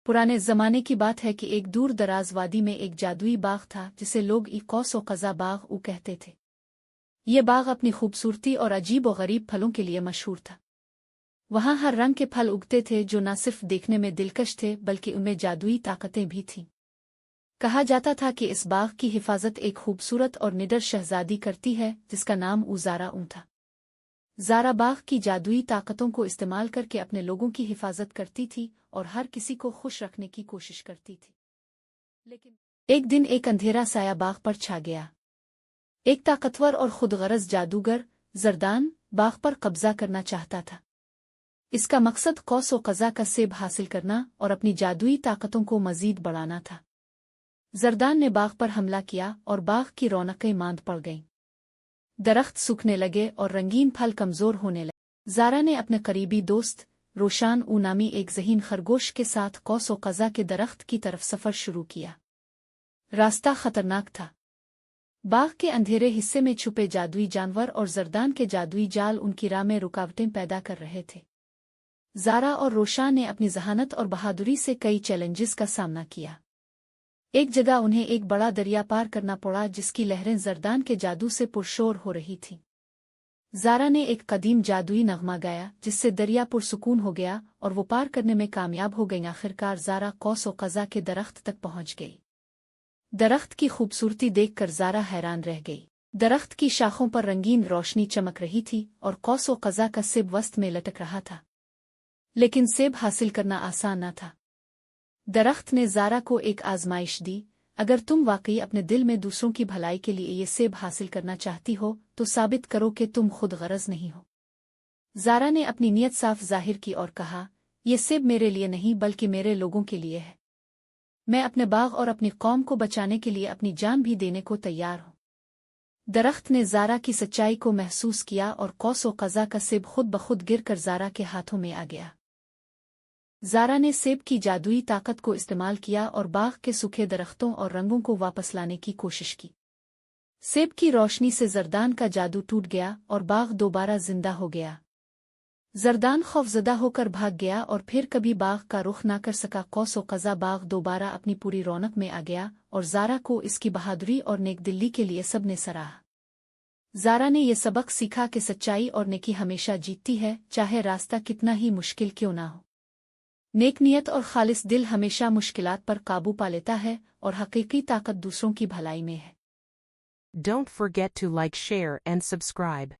पुराने ज़माने की बात है कि एक दूर दराज वादी में एक जादुई बाग था जिसे लोग कौस कज़ा बाग कहते थे। ये बाग अपनी खूबसूरती और अजीब और गरीब फलों के लिए मशहूर था। वहाँ हर रंग के फल उगते थे जो न सिर्फ देखने में दिलकश थे बल्कि उनमें जादुई ताकतें भी थीं। कहा जाता था कि इस बाग की हिफाजत एक खूबसूरत और निडर शहजादी करती है जिसका नाम ज़ारा था। ज़ारा बाग की जादुई ताकतों को इस्तेमाल करके अपने लोगों की हिफाजत करती थी और हर किसी को खुश रखने की कोशिश करती थी। लेकिन एक दिन एक अंधेरा साया बाग पर छा गया। एक ताकतवर और खुदगरज जादूगर जरदान बाग पर कब्जा करना चाहता था। इसका मकसद कौस व कज़ा का सेब हासिल करना और अपनी जादुई ताकतों को मजीद बढ़ाना था। जरदान ने बाग पर हमला किया और बाग की रौनकें मांद पड़ गईं। दरख्त सूखने लगे और रंगीन फल कमजोर होने लगे। ज़ारा ने अपने करीबी दोस्त रोशान नामी एक ज़हीन खरगोश के साथ कौस व कज़ा के दरख्त की तरफ सफ़र शुरू किया। रास्ता खतरनाक था। बाग के अंधेरे हिस्से में छुपे जादुई जानवर और जरदान के जादुई जाल उनकी राह में रुकावटें पैदा कर रहे थे। ज़ारा और रोशान ने अपनी जहानत और बहादुरी से कई चैलेंजेस का सामना किया। एक जगह उन्हें एक बड़ा दरिया पार करना पड़ा जिसकी लहरें जरदान के जादू से पुरशोर हो रही थीं। ज़ारा ने एक कदीम जादुई नगमा गाया जिससे दरिया पुरसुकून हो गया और वो पार करने में कामयाब हो गई। आखिरकार ज़ारा कौस व कज़ा के दरख्त तक पहुंच गई। दरख्त की खूबसूरती देखकर ज़ारा हैरान रह गई। दरख्त की शाखों पर रंगीन रोशनी चमक रही थी और कौस व कज़ा का सेब वस्त में लटक रहा था। लेकिन सेब हासिल करना आसान न था। दरख्त ने ज़ारा को एक आजमाइश दी, अगर तुम वाकई अपने दिल में दूसरों की भलाई के लिए ये सेब हासिल करना चाहती हो तो साबित करो कि तुम खुद गरज नहीं हो। ज़ारा ने अपनी नीयत साफ जाहिर की और कहा, ये सेब मेरे लिए नहीं बल्कि मेरे लोगों के लिए है। मैं अपने बाग और अपनी कौम को बचाने के लिए अपनी जान भी देने को तैयार हूँ। दरख्त ने ज़ारा की सच्चाई को महसूस किया और कौस व कज़ा का सेब खुद ब खुद गिर कर ज़ारा के हाथों में आ गया। ज़ारा ने सेब की जादुई ताकत को इस्तेमाल किया और बाग के सूखे दरख्तों और रंगों को वापस लाने की कोशिश की। सेब की रोशनी से जरदान का जादू टूट गया और बाग दोबारा जिंदा हो गया। जरदान खौफजदा होकर भाग गया और फिर कभी बाग का रुख ना कर सका। कौस व कज़ा बाग दोबारा अपनी पूरी रौनक में आ गया और ज़ारा को इसकी बहादुरी और नेकदिली के लिए सब ने सराहा। ज़ारा ने यह सबक सीखा कि सच्चाई और नेकी हमेशा जीतती है, चाहे रास्ता कितना ही मुश्किल क्यों ना हो। नेक नियत और खालिस दिल हमेशा मुश्किलात पर काबू पा लेता है और हकीकी ताकत दूसरों की भलाई में है। Don't forget to like, share and subscribe.